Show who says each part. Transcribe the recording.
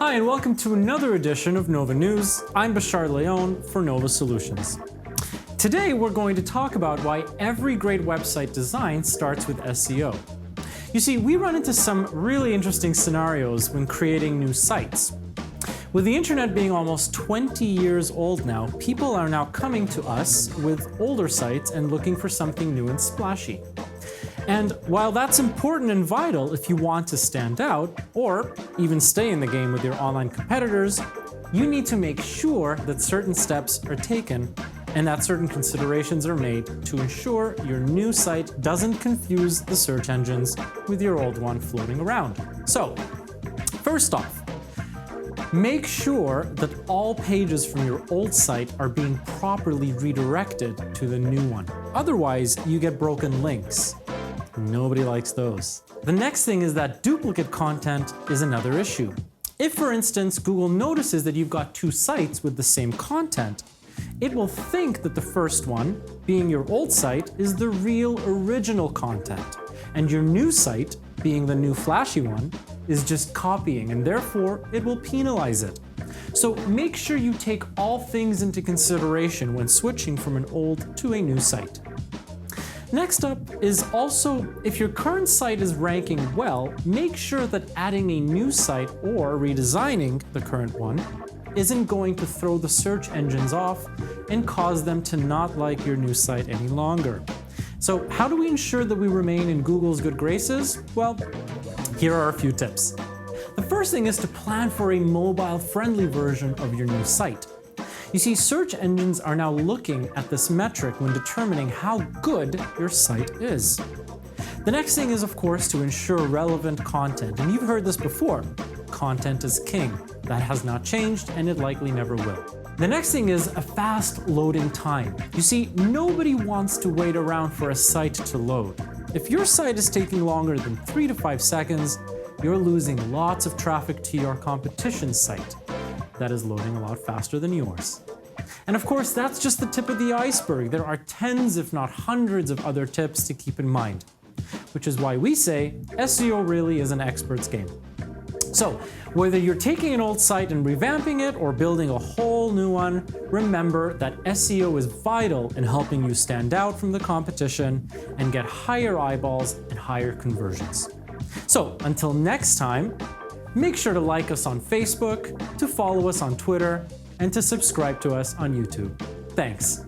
Speaker 1: Hi, and welcome to another edition of Nova News. I'm Bashar Leon for Nova Solutions. Today, we're going to talk about why every great website design starts with SEO. You see, we run into some really interesting scenarios when creating new sites. With the internet being almost 20 years old now, people are now coming to us with older sites and looking for something new and splashy. And while that's important and vital if you want to stand out, or even stay in the game with your online competitors, you need to make sure that certain steps are taken and that certain considerations are made to ensure your new site doesn't confuse the search engines with your old one floating around. So, first off, make sure that all pages from your old site are being properly redirected to the new one. Otherwise, you get broken links. Nobody likes those. The next thing is that duplicate content is another issue. If, for instance, Google notices that you've got two sites with the same content, it will think that the first one, being your old site, is the real original content, and your new site, being the new flashy one, is just copying, and therefore it will penalize it. So make sure you take all things into consideration when switching from an old to a new site. Next up is also, if your current site is ranking well, make sure that adding a new site or redesigning the current one isn't going to throw the search engines off and cause them to not like your new site any longer. So how do we ensure that we remain in Google's good graces? Well, here are a few tips. The first thing is to plan for a mobile-friendly version of your new site. You see, search engines are now looking at this metric when determining how good your site is. The next thing is, of course, to ensure relevant content. And you've heard this before. Content is king. That has not changed, and it likely never will. The next thing is a fast loading time. You see, nobody wants to wait around for a site to load. If your site is taking longer than 3 to 5 seconds, you're losing lots of traffic to your competition's site that is loading a lot faster than yours. And of course, that's just the tip of the iceberg. There are tens, if not hundreds, of other tips to keep in mind, which is why we say SEO really is an expert's game. So, whether you're taking an old site and revamping it or building a whole new one, remember that SEO is vital in helping you stand out from the competition and get higher eyeballs and higher conversions. So, until next time, make sure to like us on Facebook, to follow us on Twitter, and to subscribe to us on YouTube. Thanks.